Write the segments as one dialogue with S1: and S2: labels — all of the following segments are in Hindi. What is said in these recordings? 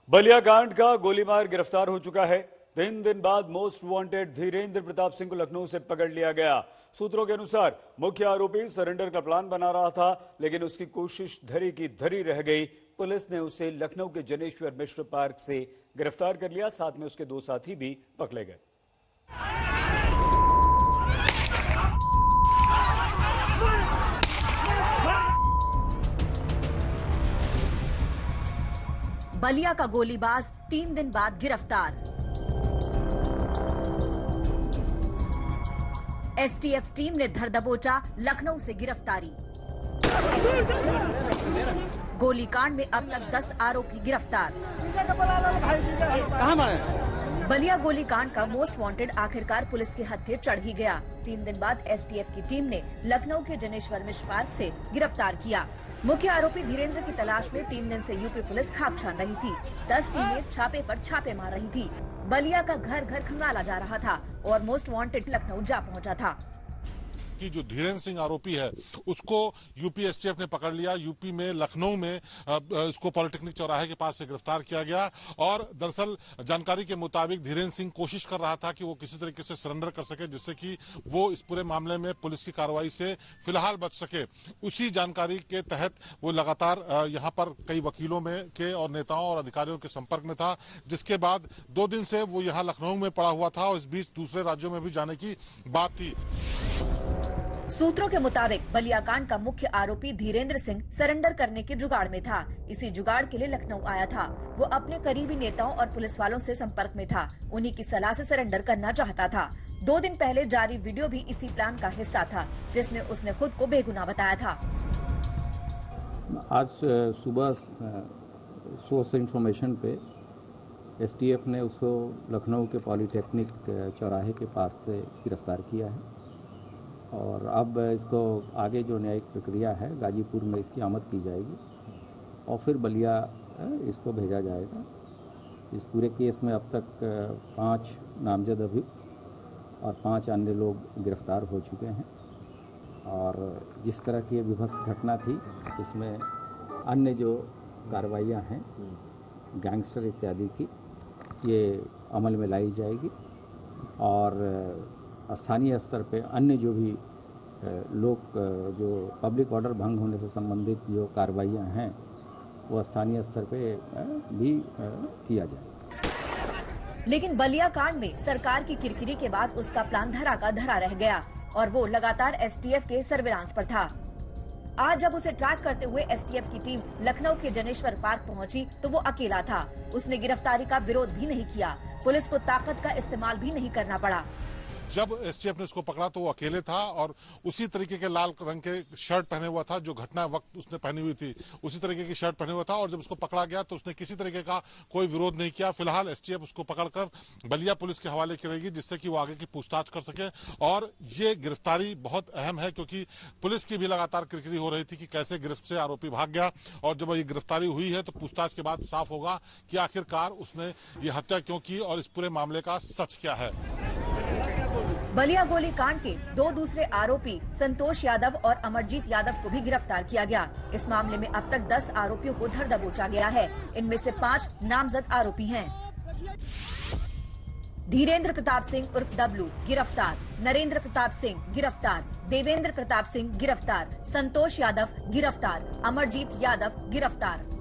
S1: बलिया कांड का गोलीमार गिरफ्तार हो चुका है। 3 दिन बाद मोस्ट वांटेड धीरेंद्र प्रताप सिंह को लखनऊ से पकड़ लिया गया। सूत्रों के अनुसार मुख्य आरोपी सरेंडर का प्लान बना रहा था, लेकिन उसकी कोशिश धरी की धरी रह गई। पुलिस ने उसे लखनऊ के जनेश्वर मिश्र पार्क से गिरफ्तार कर लिया। साथ में उसके 2 साथी भी पकड़े गए।
S2: बलिया का गोलीबाज 3 दिन बाद गिरफ्तार। एसटीएफ टीम ने धर दबोचा, लखनऊ से गिरफ्तारी। गोलीकांड में अब तक 10 आरोपी गिरफ्तार। बलिया गोलीकांड का मोस्ट वांटेड आखिरकार पुलिस के हत्थे चढ़ ही गया। 3 दिन बाद एसटीएफ की टीम ने लखनऊ के जनेश्वर मिश्र पार्क से गिरफ्तार किया। मुख्य आरोपी धीरेंद्र की तलाश में 3 दिन से यूपी पुलिस खाक छान रही थी। 10 टीमें छापे पर छापे मार रही थी। बलिया का घर घर खंगाला जा रहा था और मोस्ट वांटेड लखनऊ जा पहुंचा था।
S3: कि जो धीरेंद्र सिंह आरोपी है उसको यूपी एसटीएफ ने पकड़ लिया। यूपी में लखनऊ में इसको पॉलिटेक्निक चौराहे के पास से गिरफ्तार किया गया। और दरअसल जानकारी के मुताबिक धीरेंद्र सिंह कोशिश कर रहा था कि वो किसी तरीके से सरेंडर कर सके, जिससे कि वो इस पूरे मामले में पुलिस की कार्रवाई से फिलहाल बच सके। उसी जानकारी के तहत वो लगातार यहाँ पर कई वकीलों में के और नेताओं और अधिकारियों के संपर्क में था, जिसके बाद 2 दिन से वो यहाँ लखनऊ में पड़ा हुआ था और इस बीच दूसरे राज्यों में भी जाने की बात थी।
S2: सूत्रों के मुताबिक बलिया कांड का मुख्य आरोपी धीरेंद्र सिंह सरेंडर करने के जुगाड़ में था। इसी जुगाड़ के लिए लखनऊ आया था। वो अपने करीबी नेताओं और पुलिस वालों से संपर्क में था। उन्हीं की सलाह से सरेंडर करना चाहता था। 2 दिन पहले जारी वीडियो भी इसी प्लान का हिस्सा था, जिसमें उसने खुद को बेगुनाह बताया था।
S4: आज सुबह सोर्स इंफॉर्मेशन पे एसटीएफ ने उसको लखनऊ के पॉलिटेक्निक चौराहे के पास से गिरफ्तार किया है और अब इसको आगे जो न्यायिक प्रक्रिया है गाजीपुर में इसकी आमद की जाएगी और फिर बलिया इसको भेजा जाएगा। इस पूरे केस में अब तक 5 नामजद अभियुक्त और 5 अन्य लोग गिरफ्तार हो चुके हैं। और जिस तरह की विभत्स घटना थी, इसमें अन्य जो कार्रवाइयाँ हैं गैंगस्टर इत्यादि की, ये अमल में लाई जाएगी। और स्थानीय स्तर पे अन्य जो भी लोग जो पब्लिक ऑर्डर भंग होने से संबंधित जो कार्रवाइयाँ हैं वो स्थानीय स्तर पे भी किया जाए।
S2: लेकिन बलिया कांड में सरकार की किरकिरी के बाद उसका प्लान धरा का धरा रह गया और वो लगातार एसटीएफ के सर्विलांस पर था। आज जब उसे ट्रैक करते हुए एसटीएफ की टीम लखनऊ के जनेश्वर पार्क पहुंची तो वो अकेला था। उसने गिरफ्तारी का विरोध भी नहीं किया। पुलिस को ताकत का इस्तेमाल भी नहीं करना पड़ा।
S3: जब एसटीएफ ने उसको पकड़ा तो वो अकेले था और उसी तरीके के लाल रंग के शर्ट पहने हुआ था जो घटना वक्त उसने पहनी हुई थी, उसी तरीके की शर्ट पहने हुआ था। और जब उसको पकड़ा गया तो उसने किसी तरीके का कोई विरोध नहीं किया। फिलहाल एसटीएफ उसको पकड़कर बलिया पुलिस के हवाले करेगी, जिससे कि वो आगे की पूछताछ कर सके। और ये गिरफ्तारी बहुत अहम है क्योंकि पुलिस की भी लगातार किरकिरी हो रही थी कि कैसे गिरफ्त से आरोपी भाग गया। और जब ये गिरफ्तारी हुई है तो पूछताछ के बाद साफ होगा कि आखिरकार उसने ये हत्या क्यों की और इस पूरे मामले का सच क्या है।
S2: बलिया गोलीकांड के 2 दूसरे आरोपी संतोष यादव और अमरजीत यादव को भी गिरफ्तार किया गया। इस मामले में अब तक 10 आरोपियों को धर दबोचा गया है। इनमें से 5 नामजद आरोपी हैं। धीरेंद्र प्रताप सिंह उर्फ डब्लू गिरफ्तार, नरेंद्र प्रताप सिंह गिरफ्तार, देवेंद्र प्रताप सिंह गिरफ्तार, संतोष यादव गिरफ्तार, अमरजीत यादव गिरफ्तार।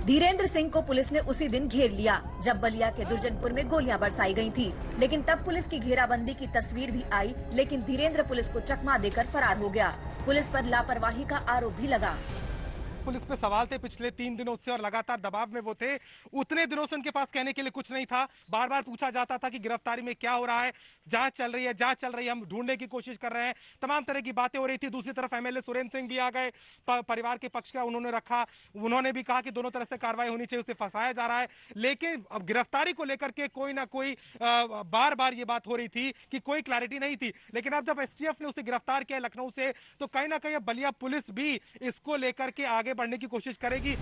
S2: धीरेंद्र सिंह को पुलिस ने उसी दिन घेर लिया जब बलिया के दुर्जनपुर में गोलियां बरसाई गई थी। लेकिन तब पुलिस की घेराबंदी की तस्वीर भी आई, लेकिन धीरेंद्र पुलिस को चकमा देकर फरार हो गया। पुलिस पर लापरवाही का आरोप भी लगा।
S5: पुलिस पे सवाल थे पिछले 3 दिनों से और लगातार दबाव में वो थे। उतने दिनों से उनके पास कहने के लिए कुछ नहीं था। बार बार पूछा जाता था कि गिरफ्तारी में क्या हो रहा है, जांच चल रही है, हम ढूंढने की कोशिश कर रहे हैं। तमाम तरह की बातें हो रही थी। दूसरी तरफ एमएलए सुरेंद्र सिंह भी आ गए, परिवार के पक्ष का उन्होंने रखा। उन्होंने भी कहा कि दोनों तरह से कार्रवाई होनी चाहिए, उसे फंसाया जा रहा है। लेकिन अब गिरफ्तारी को लेकर के कोई ना कोई बार बार ये बात हो रही थी कि कोई क्लैरिटी नहीं थी। लेकिन अब जब एसटीएफ ने उसे गिरफ्तार किया लखनऊ से, तो कहीं ना कहीं बलिया पुलिस भी इसको लेकर के आगे बढ़ने की कोशिश करेगी।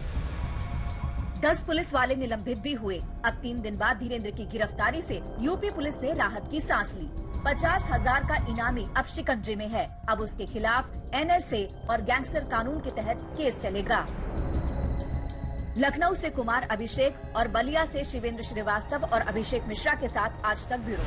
S2: 10 पुलिस वाले निलंबित भी हुए। अब 3 दिन बाद धीरेंद्र की गिरफ्तारी से यूपी पुलिस ने राहत की सांस ली। 50,000 का इनामी अब शिकंजे में है। अब उसके खिलाफ एनएसए और गैंगस्टर कानून के तहत केस चलेगा। लखनऊ से कुमार अभिषेक और बलिया से शिवेंद्र श्रीवास्तव और अभिषेक मिश्रा के साथ आज तक ब्यूरो।